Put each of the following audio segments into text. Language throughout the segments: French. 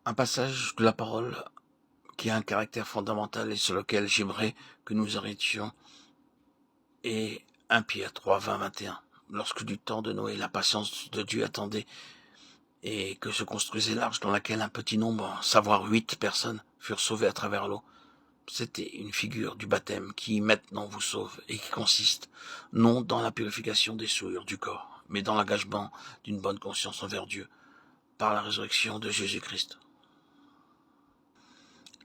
Un passage de la parole qui a un caractère fondamental et sur lequel j'aimerais que nous arrêtions est 1 Pierre 3, 20, 21. Lorsque du temps de Noé, la patience de Dieu attendait et que se construisait l'arche dans laquelle un petit nombre, savoir 8 personnes, furent sauvées à travers l'eau. C'était une figure du baptême qui maintenant vous sauve et qui consiste non dans la purification des souillures du corps, mais dans l'engagement d'une bonne conscience envers Dieu par la résurrection de Jésus-Christ.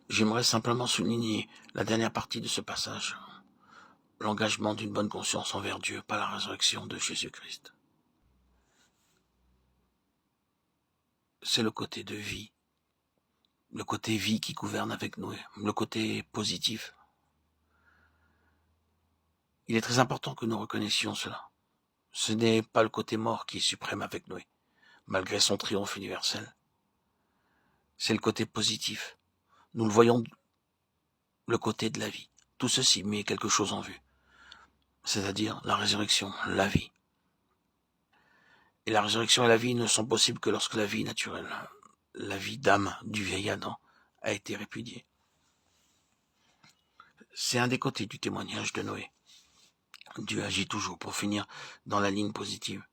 J'aimerais simplement souligner la dernière partie de ce passage, l'engagement d'une bonne conscience envers Dieu par la résurrection de Jésus-Christ. C'est le côté de vie, le côté vie qui gouverne avec nous, le côté positif. Il est très important que nous reconnaissions cela. Ce n'est pas le côté mort qui est suprême avec Noé, malgré son triomphe universel. C'est le côté positif. Nous le voyons, le côté de la vie. Tout ceci met quelque chose en vue, c'est-à-dire la résurrection, la vie. Et la résurrection et la vie ne sont possibles que lorsque la vie naturelle, la vie d'âme du vieil Adam, a été répudiée. C'est un des côtés du témoignage de Noé. Dieu agit toujours pour finir dans la ligne positive.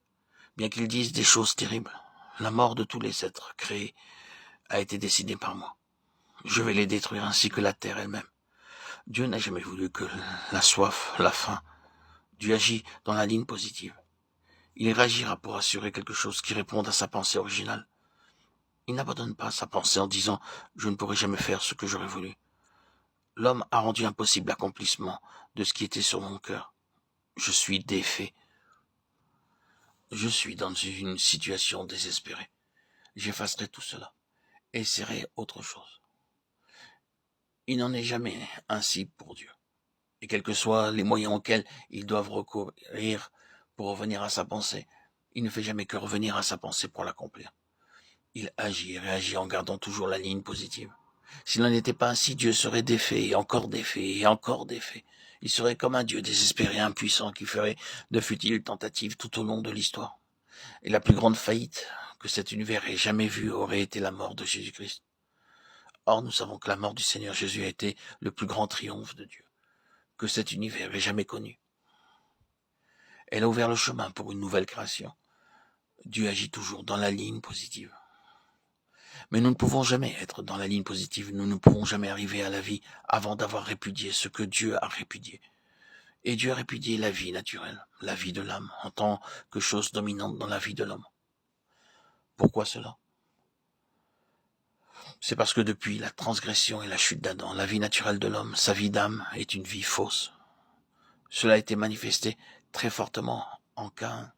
Bien qu'il dise des choses terribles, la mort de tous les êtres créés a été décidée par moi. Je vais les détruire ainsi que la terre elle-même. Dieu n'a jamais voulu que la soif, la faim. Dieu agit dans la ligne positive. Il réagira pour assurer quelque chose qui réponde à sa pensée originale. Il n'abandonne pas sa pensée en disant « Je ne pourrai jamais faire ce que j'aurais voulu ». L'homme a rendu impossible l'accomplissement de ce qui était sur mon cœur. Je suis défait. Je suis dans une situation désespérée. J'effacerai tout cela et essaierai autre chose. Il n'en est jamais ainsi pour Dieu. Et quels que soient les moyens auxquels ils doivent recourir pour revenir à sa pensée, il ne fait jamais que revenir à sa pensée pour l'accomplir. Il agit et réagit en gardant toujours la ligne positive. S'il n'en était pas ainsi, Dieu serait défait et encore défait et encore défait. Il serait comme un Dieu désespéré, impuissant, qui ferait de futiles tentatives tout au long de l'histoire. Et la plus grande faillite que cet univers ait jamais vue aurait été la mort de Jésus-Christ. Or, nous savons que la mort du Seigneur Jésus a été le plus grand triomphe de Dieu que cet univers ait jamais connu. Elle a ouvert le chemin pour une nouvelle création. Dieu agit toujours dans la ligne positive. Mais nous ne pouvons jamais être dans la ligne positive, nous ne pouvons jamais arriver à la vie avant d'avoir répudié ce que Dieu a répudié. Et Dieu a répudié la vie naturelle, la vie de l'âme, en tant que chose dominante dans la vie de l'homme. Pourquoi cela ? C'est parce que depuis la transgression et la chute d'Adam, la vie naturelle de l'homme, sa vie d'âme, est une vie fausse. Cela a été manifesté très fortement en Caïn.